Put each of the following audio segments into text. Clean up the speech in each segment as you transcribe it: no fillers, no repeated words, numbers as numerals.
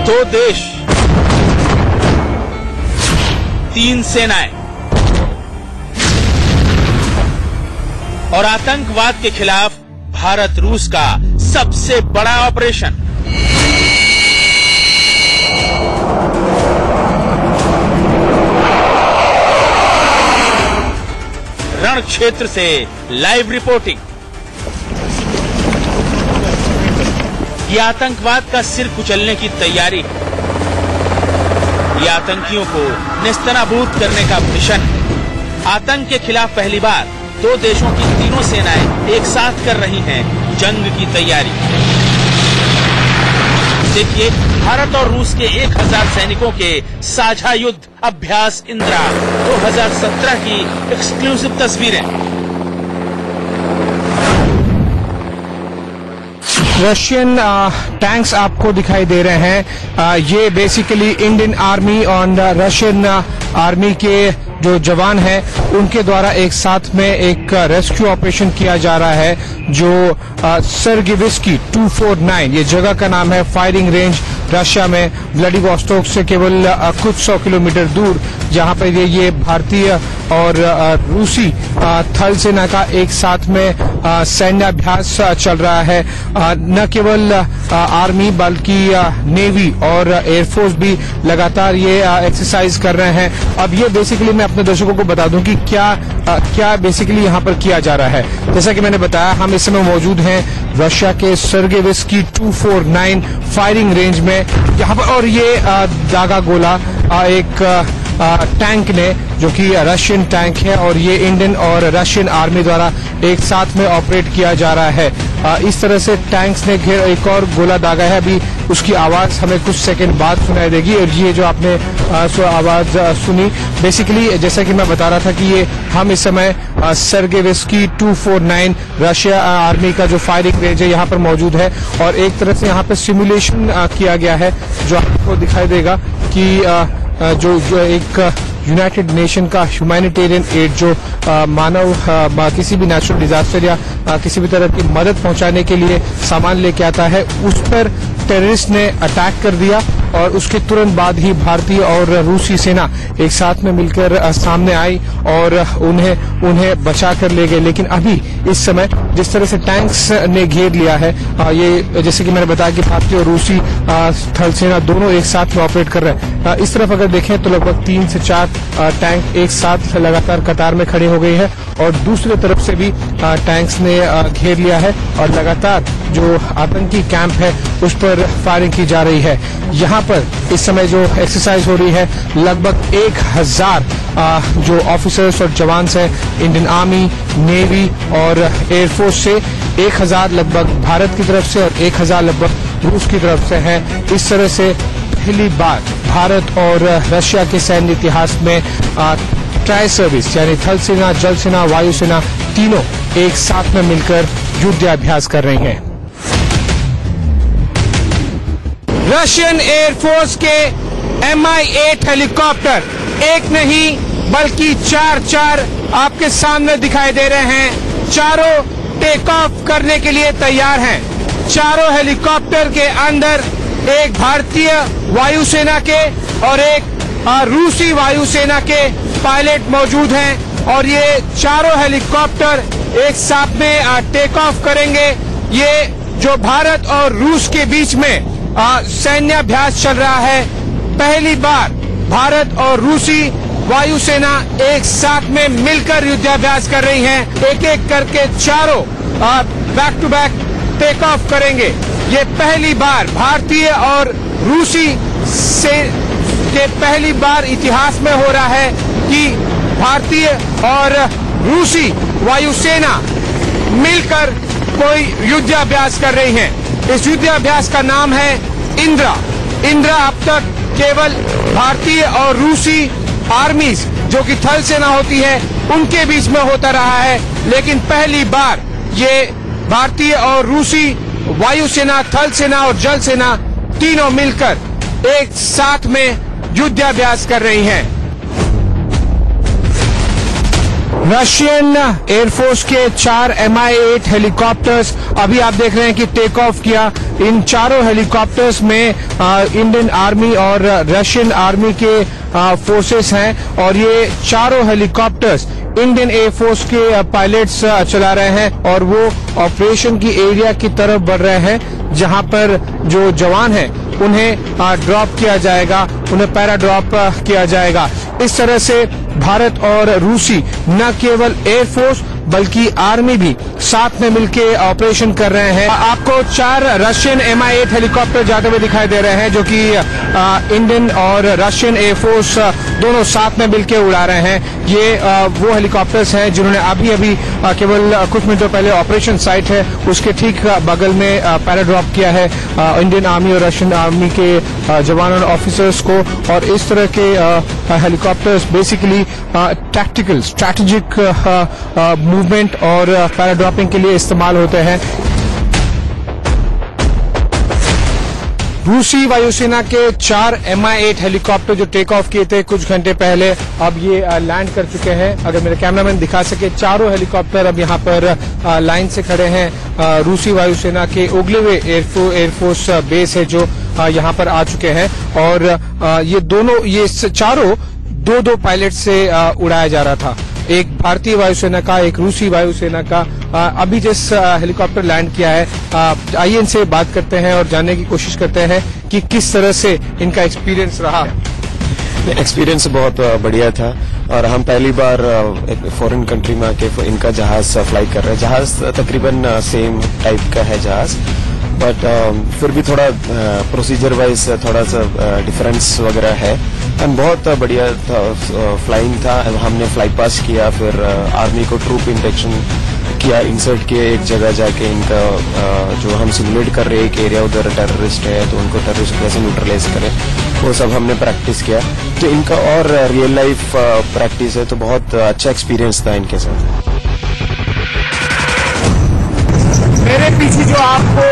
दो देश, तीन सेनाएं और आतंकवाद के खिलाफ भारत रूस का सबसे बड़ा ऑपरेशन। रण क्षेत्र से लाइव रिपोर्टिंग। ये आतंकवाद का सिर कुचलने की तैयारी है। ये आतंकियों को नेस्तनाबूद करने का मिशन है। आतंक के खिलाफ पहली बार दो देशों की तीनों सेनाएं एक साथ कर रही हैं जंग की तैयारी। देखिए भारत और रूस के 1000 सैनिकों के साझा युद्ध अभ्यास इंद्रा 2017 की एक्सक्लूसिव तस्वीरें। रशियन टैंक्स आपको दिखाई दे रहे हैं। ये बेसिकली इंडियन आर्मी और रशियन आर्मी के जो जवान हैं उनके द्वारा एक साथ में एक रेस्क्यू ऑपरेशन किया जा रहा है जो सर्गिविस्की 249 ये जगह का नाम है। फायरिंग रेंज रशिया में व्लादिवोस्तोक से केवल कुछ 100 किलोमीटर दूर, जहां पर ये भारतीय और रूसी थल सेना का एक साथ में सैन्याभ्यास चल रहा है। न केवल आर्मी बल्कि नेवी और एयरफोर्स भी लगातार ये एक्सरसाइज कर रहे हैं। अब ये बेसिकली मैं अपने दर्शकों को बता दूं कि क्या बेसिकली यहाँ पर किया जा रहा है। जैसा कि मैंने बताया, हम इस समय मौजूद हैं रशिया के सर्गिविस्की 249 फायरिंग रेंज में यहाँ पर, और ये दागा गोला एक टैंक ने, जो कि रशियन टैंक है और ये इंडियन और रशियन आर्मी द्वारा एक साथ में ऑपरेट किया जा रहा है। इस तरह से टैंक्स ने एक और गोला दागा है। अभी उसकी आवाज हमें कुछ सेकंड बाद सुनाई देगी। और ये जो आपने आवाज सुनी, बेसिकली जैसा कि मैं बता रहा था कि ये हम इस समय सर्गिविस्की 249 रशिया आर्मी का जो फायरिंग रेंज है यहाँ पर मौजूद है। और एक तरह से यहाँ पर सिमुलेशन किया गया है जो आपको दिखाई देगा कि जो एक यूनाइटेड नेशन का ह्यूमैनिटेरियन एड जो मानव किसी भी नेचुरल डिजास्टर या किसी भी तरह की मदद पहुंचाने के लिए सामान लेके आता है, उस पर टेररिस्ट ने अटैक कर दिया और उसके तुरंत बाद ही भारतीय और रूसी सेना एक साथ में मिलकर सामने आई और उन्हें बचा कर ले गए। लेकिन अभी इस समय जिस तरह से टैंक्स ने घेर लिया है, ये जैसे कि मैंने बताया कि भारतीय और रूसी थल सेना दोनों एक साथ में ऑपरेट कर रहे हैं। इस तरफ अगर देखें तो लगभग 3 से 4 टैंक एक साथ लगातार कतार में खड़े हो गए हैं और दूसरी तरफ से भी टैंक्स ने घेर लिया है और लगातार जो आतंकी कैंप है उस पर फायरिंग की जा रही है। यहाँ पर इस समय जो एक्सरसाइज हो रही है, लगभग 1000 जो ऑफिसर्स और जवान हैं इंडियन आर्मी, नेवी और एयरफोर्स से, 1000 लगभग भारत की तरफ से और 1000 लगभग रूस की तरफ से हैं। इस तरह से पहली बार भारत और रशिया के सैन्य इतिहास में ट्राई सर्विस यानी थल सेना, जल सेना, वायु सेना तीनों एक साथ में मिलकर युद्धाभ्यास कर रही हैं। रशियन एयरफोर्स के Mi-8 हेलीकॉप्टर एक नहीं बल्कि 4 आपके सामने दिखाई दे रहे हैं। चारों टेक ऑफ करने के लिए तैयार हैं। चारों हेलीकॉप्टर के अंदर एक भारतीय वायुसेना के और एक रूसी वायुसेना के पायलट मौजूद हैं और ये चारों हेलीकॉप्टर एक साथ में टेक ऑफ करेंगे। ये जो भारत और रूस के बीच में सैन्याभ्यास चल रहा है, पहली बार भारत और रूसी वायुसेना एक साथ में मिलकर युद्धाभ्यास कर रही हैं। एक एक करके चारों back to back take off करेंगे। ये पहली बार भारतीय और रूसी से के पहली बार इतिहास में हो रहा है कि भारतीय और रूसी वायुसेना मिलकर कोई युद्धाभ्यास कर रही हैं। इस युद्धाभ्यास का नाम है इंद्रा। इंद्रा अब तक केवल भारतीय और रूसी आर्मीज जो कि थल सेना होती है उनके बीच में होता रहा है, लेकिन पहली बार ये भारतीय और रूसी वायुसेना, थल सेना और जल सेना तीनों मिलकर एक साथ में युद्धाभ्यास कर रही हैं। रशियन एयरफोर्स के 4 Mi-8 हेलीकॉप्टर्स अभी आप देख रहे हैं कि टेक ऑफ किया। इन चारों हेलीकॉप्टर्स में इंडियन आर्मी और रशियन आर्मी के फोर्सेस हैं और ये चारों हेलीकॉप्टर्स इंडियन एयरफोर्स के पायलट्स चला रहे हैं और वो ऑपरेशन की एरिया की तरफ बढ़ रहे हैं जहां पर जो जवान हैं उन्हें ड्रॉप किया जाएगा, उन्हें पैरा ड्रॉप किया जाएगा। इस तरह से भारत और रूसी न केवल एयरफोर्स बल्कि आर्मी भी साथ में मिलकर ऑपरेशन कर रहे हैं। आपको 4 रशियन Mi-8 हेलीकॉप्टर जाते हुए दिखाई दे रहे हैं जो कि इंडियन और रशियन एयरफोर्स दोनों साथ में मिलकर उड़ा रहे हैं। ये वो हेलीकॉप्टर्स हैं जिन्होंने अभी केवल कुछ मिनटों पहले ऑपरेशन साइट है उसके ठीक बगल में पैरा ड्रॉप किया है इंडियन आर्मी और रशियन आर्मी के जवान और ऑफिसर्स को। और इस तरह के helicopters basically tactical strategic movement और पैरा ड्रॉपिंग के लिए इस्तेमाल होते हैं। रूसी वायुसेना के 4 Mi-8 हेलीकॉप्टर जो टेक ऑफ किए थे कुछ घंटे पहले अब ये लैंड कर चुके हैं। अगर मेरे कैमरामैन दिखा सके, चारों हेलीकॉप्टर अब यहाँ पर लाइन से खड़े हैं। रूसी वायुसेना के ओग्लेवे एयरफोर्स बेस है जो यहाँ पर आ चुके हैं और ये चारों दो पायलट से उड़ाया जा रहा था, एक भारतीय वायुसेना का, एक रूसी वायुसेना का। अभी जिस हेलीकॉप्टर लैंड किया है, आइए इनसे बात करते हैं और जानने की कोशिश करते हैं कि किस तरह से इनका एक्सपीरियंस रहा। एक्सपीरियंस बहुत बढ़िया था और हम पहली बार एक फॉरेन कंट्री में आके इनका जहाज फ्लाई कर रहे हैं। जहाज तकरीबन सेम टाइप का है जहाज, बट फिर भी थोड़ा प्रोसीजर वाइज थोड़ा सा डिफरेंस वगैरह है। एंड बहुत बढ़िया था, फ्लाइंग था। हमने फ्लाई पास किया, फिर आर्मी को ट्रूप इंटेक्शन किया, इंसर्ट किए एक जगह जाके। इनका जो हम सिमुलेट कर रहे हैं एक एरिया, उधर टेररिस्ट है तो उनको टेररिस्ट कैसे न्यूट्रलाइज करें वो सब हमने प्रैक्टिस किया। तो इनका और रियल लाइफ प्रैक्टिस है तो बहुत अच्छा एक्सपीरियंस था इनके साथ। मेरे पीछे जो आपको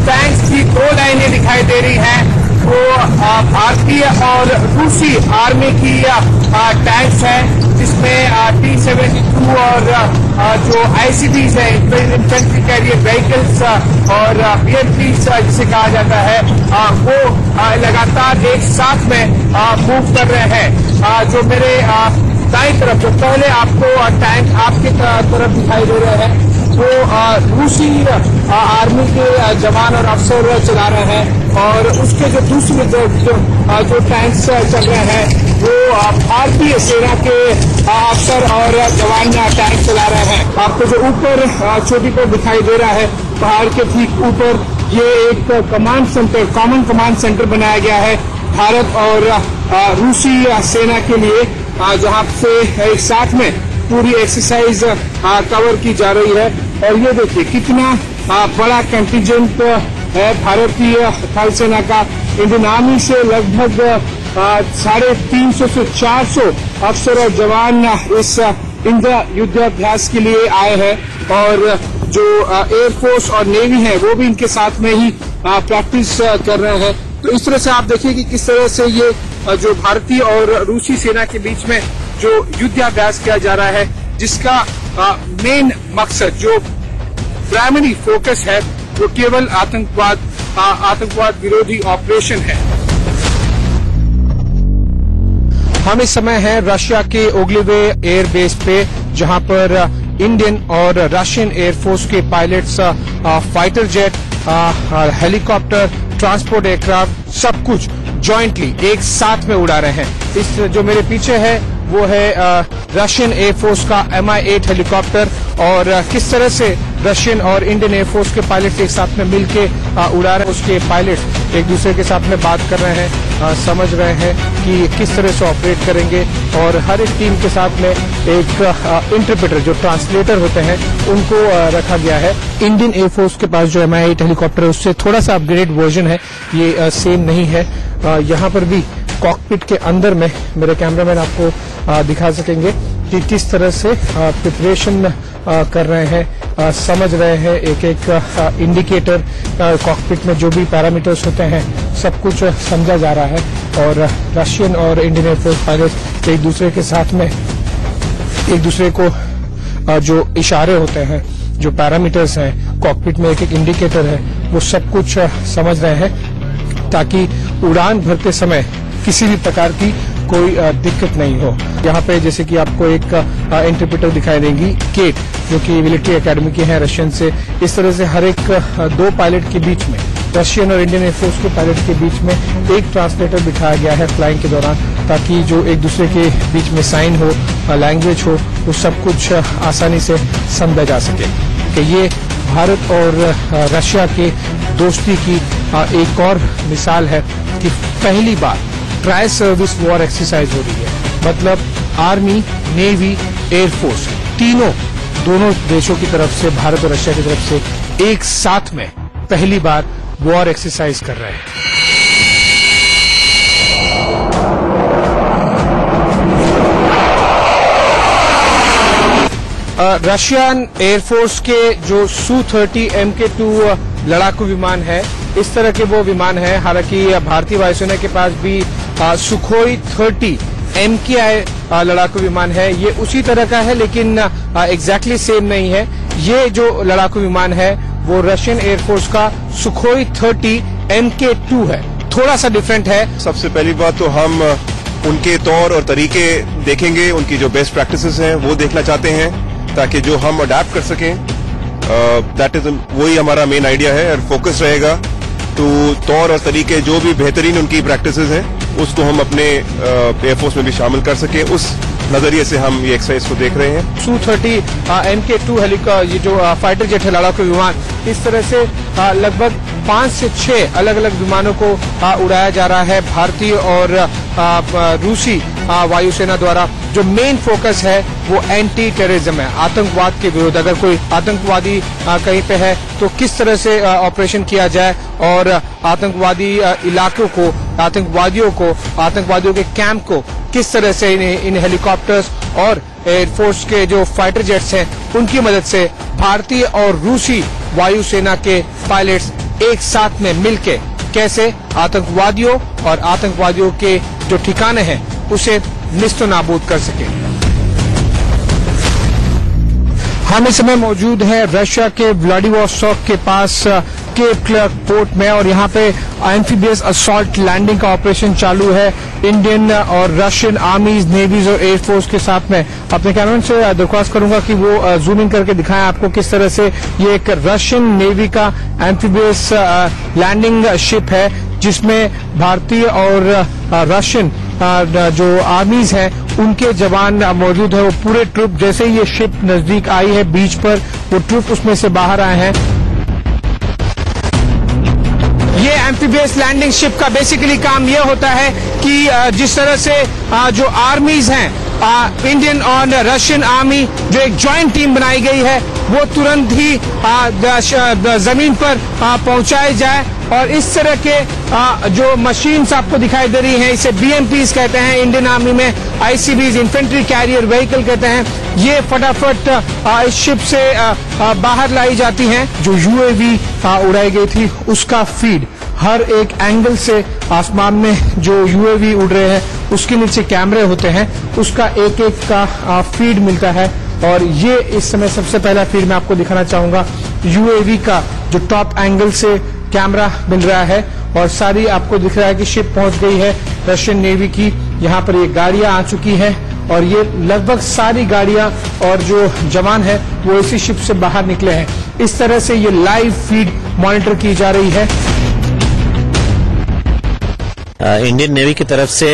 टैंक्स की 2 लाइनें दिखाई दे रही हैं वो भारतीय और रूसी आर्मी की टैंक्स हैं जिसमें T-72 और जो ICBs है, इन्फेंट्री कैरियर व्हीकल्स और BMPs जिसे कहा जाता है, वो लगातार एक साथ में मूव कर रहे हैं। जो मेरे दाईं तरफ जो पहले आपको टैंक आपकी तरफ दिखाई दे रहे हैं वो रूसी आर्मी के जवान और अफसर चला रहे हैं और उसके जो दूसरे जो टैंक्स चल रहे हैं वो भारतीय सेना के अफसर और जवान टैंक चला रहे हैं। आपको जो ऊपर चोटी पर दिखाई दे रहा है पहाड़ के ठीक ऊपर, ये एक command centre, common command centre बनाया गया है भारत और रूसी सेना के लिए, जहाँ से एक साथ में पूरी एक्सरसाइज कवर की जा रही है। और ये देखिए कितना बड़ा कंटिजेंट है भारतीय थल सेना का। इंडियन आर्मी से लगभग 350 से 400 अफसर और जवान इस इंद्र युद्धाभ्यास के लिए आए हैं और जो एयरफोर्स और नेवी है वो भी इनके साथ में ही प्रैक्टिस कर रहे हैं। तो इस तरह से आप देखिए कि किस तरह से ये जो भारतीय और रूसी सेना के बीच में जो युद्धाभ्यास किया जा रहा है, जिसका मेन मकसद, जो प्राइमरी फोकस है, वो केवल आतंकवाद विरोधी ऑपरेशन है। हम इस समय हैं रशिया के ओग्लेवे एयरबेस पे, जहां पर इंडियन और रशियन एयरफोर्स के pilots fighter jet, helicopter, transport aircraft सब कुछ जॉइंटली एक साथ में उड़ा रहे हैं। इस जो मेरे पीछे है वो है रशियन एयरफोर्स का Mi-8 हेलीकॉप्टर और किस तरह से रशियन और इंडियन एयरफोर्स के पायलट एक साथ में मिलके उड़ा रहे हैं। उसके पायलट एक दूसरे के साथ में बात कर रहे हैं, समझ रहे हैं कि किस तरह से ऑपरेट करेंगे और हर एक टीम के साथ में एक इंटरप्रेटर जो ट्रांसलेटर होते हैं उनको रखा गया है। इंडियन एयरफोर्स के पास जो Mi-8 हेलीकॉप्टर है उससे थोड़ा सा अपग्रेडेड वर्जन है, ये सेम नहीं है। यहाँ पर भी कॉकपिट के अंदर में मेरे कैमरामैन आपको दिखा सकेंगे कि किस तरह से प्रिपरेशन कर रहे हैं, समझ रहे हैं एक एक इंडिकेटर, कॉकपिट में जो भी पैरामीटर्स होते हैं सब कुछ समझा जा रहा है और रशियन और इंडियन एयरफोर्स पायलट एक दूसरे के साथ में एक दूसरे को जो इशारे होते हैं, जो पैरामीटर्स हैं, कॉकपिट में एक एक इंडिकेटर है, वो सब कुछ समझ रहे हैं ताकि उड़ान भरते समय किसी भी प्रकार की कोई दिक्कत नहीं हो। यहाँ पे जैसे कि आपको एक इंटरप्रेटर दिखाई देंगी, केट, जो कि मिलिट्री एकेडमी के हैं रशियन से। इस तरह से हर एक दो पायलट के बीच में, रशियन और इंडियन एयरफोर्स के पायलट के बीच में एक ट्रांसलेटर बिठाया गया है फ्लाइंग के दौरान, ताकि जो एक दूसरे के बीच में साइन हो, लैंग्वेज हो, वो सब कुछ आसानी से समझा जा सके। कि ये भारत और रशिया के दोस्ती की एक और मिसाल है कि पहली बार ट्राई सर्विस वॉर एक्सरसाइज हो रही है। मतलब आर्मी, नेवी, एयरफोर्स दोनों देशों की तरफ से, भारत और रशिया की तरफ से एक साथ में पहली बार वॉर एक्सरसाइज कर रहे हैं। रशियन एयरफोर्स के जो Su-30 MK2 लड़ाकू विमान है, इस तरह के वो विमान है। हालांकि भारतीय वायुसेना के पास भी सुखोई 30 MKI लड़ाकू विमान है। ये उसी तरह का है, लेकिन एग्जैक्टली सेम नहीं है। ये जो लड़ाकू विमान है वो रशियन एयरफोर्स का सुखोई 30 MK2 है, थोड़ा सा डिफरेंट है। सबसे पहली बात तो हम उनके तौर और तरीके देखेंगे, उनकी जो बेस्ट प्रैक्टिसेस हैं वो देखना चाहते हैं, ताकि जो हम अडैप्ट कर सकें। दैट इज वही हमारा मेन आइडिया है और फोकस रहेगा। तो तौर और तरीके जो भी बेहतरीन उनकी प्रैक्टिसेस हैं उसको हम अपने एयरफोर्स में भी शामिल कर सके, उस नजरिए से हम ये एक्सरसाइज को देख रहे हैं। Su-30 MK2 हेलीकॉप्टर, ये जो फाइटर जेट है, लड़ाकू विमान, इस तरह से लगभग 5 से 6 अलग अलग विमानों को उड़ाया जा रहा है भारतीय और रूसी वायुसेना द्वारा। जो मेन फोकस है वो एंटी टेररिज्म है, आतंकवाद के विरुद्ध। अगर कोई आतंकवादी कहीं पे है तो किस तरह से ऑपरेशन किया जाए और आतंकवादी इलाकों को, आतंकवादियों के कैंप को किस तरह से इन हेलीकॉप्टर्स और एयरफोर्स के जो फाइटर जेट्स हैं उनकी मदद से भारतीय और रूसी वायुसेना के पायलट्स एक साथ में मिलके कैसे आतंकवादियों और आतंकवादियों के जो ठिकाने हैं उसे निस्तो नाबूद कर सके। हम इस समय मौजूद हैं रशिया के व्लादिवोस्टॉक के पास केप क्लर्क पोर्ट में, और यहाँ पे एम्फीबियस असॉल्ट लैंडिंग का ऑपरेशन चालू है इंडियन और रशियन आर्मीज, नेवीज और एयरफोर्स के साथ में। अपने कैमरामैन से दरख्वास्त करूंगा कि वो जूम इन करके दिखाएं आपको किस तरह से ये एक रशियन नेवी का एम्फीबियस लैंडिंग शिप है, जिसमें भारतीय और रशियन जो आर्मीज हैं उनके जवान मौजूद है। वो पूरे ट्रुप, जैसे ही ये शिप नजदीक आई है बीच पर, वो ट्रुप उसमें से बाहर आए हैं। ये एम्फीबियस लैंडिंग शिप का बेसिकली काम ये होता है कि जिस तरह से जो आर्मीज हैं, इंडियन और रशियन आर्मी, जो एक जॉइंट टीम बनाई गई है, वो तुरंत ही जमीन पर पहुंचाई जाए। और इस तरह के जो मशीन्स आपको दिखाई दे रही हैं, इसे BMPs कहते हैं इंडियन आर्मी में, ICBs इन्फेंट्री कैरियर व्हीकल कहते हैं। ये फटाफट इस शिप से बाहर लाई जाती हैं। जो UAV उड़ाई गई थी उसका फीड हर एक एंगल से, आसमान में जो UAV उड़ रहे हैं उसके नीचे कैमरे होते हैं, उसका एक एक का फीड मिलता है। और ये इस समय सबसे पहला फीड मैं आपको दिखाना चाहूंगा। UAV का जो टॉप एंगल से कैमरा मिल रहा है, और सारी आपको दिख रहा है कि शिप पहुंच गई है रशियन नेवी की। यहाँ पर ये गाड़ियां आ चुकी हैं, और ये लगभग सारी गाड़ियां और जो जवान है वो इसी शिप से बाहर निकले हैं। इस तरह से ये लाइव फीड मॉनिटर की जा रही है। इंडियन नेवी की तरफ से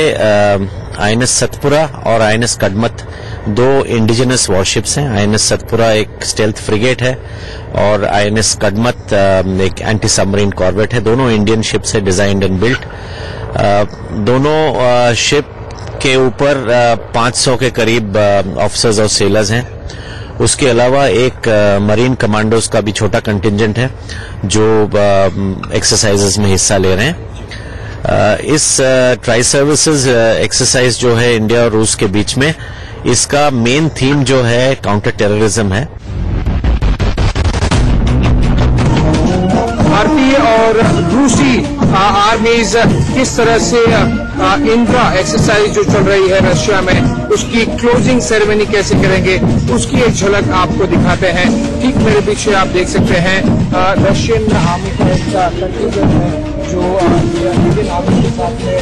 INS सतपुरा और INS कदमत दो इंडिजिनस वॉरशिप्स हैं। INS सतपुरा एक स्टेल्थ फ्रिगेट है और INS कदमत एक एंटी सबमरीन कॉर्वेट है। दोनों इंडियन शिप्स है, डिजाइंड एंड बिल्ट। दोनों शिप के ऊपर 500 के करीब ऑफिसर्स और सेलर्स हैं। उसके अलावा एक मरीन कमांडोज का भी छोटा कंटिंजेंट है जो एक्सरसाइजेस में हिस्सा ले रहे हैं। इस ट्राई सर्विसेज एक्सरसाइज जो है इंडिया और रूस के बीच में, इसका मेन थीम जो है काउंटर टेररिज्म है। भारतीय और रूसी आर्मीज किस तरह से इंट्रा एक्सरसाइज जो चल रही है रशिया में, उसकी क्लोजिंग सेरेमनी कैसे करेंगे उसकी एक झलक आपको दिखाते हैं। ठीक मेरे पीछे आप देख सकते हैं रशियन आर्मी का एक कंटिंजेंट है जो इंडियन आर्मी के साथ में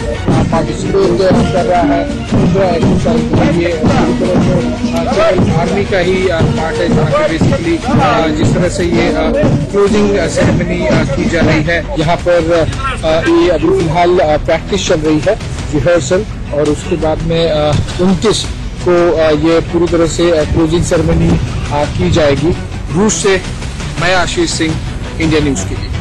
पार्टिसिपेट कर रहा है। इंट्रा एक्सरसाइज ये पूरी तरह से आर्मी का ही पार्ट है, जहाँ पे बेसिकली जिस तरह से ये क्लोजिंग सेरेमनी की जा रही है। यहाँ पर ये अभी फिलहाल प्रैक्टिस चल रही है, रिहर्सल, और उसके बाद में 29 को ये पूरी तरह से क्लोजिंग सेरेमनी की जाएगी। रूस से मैं आशीष सिंह, इंडिया न्यूज के लिए।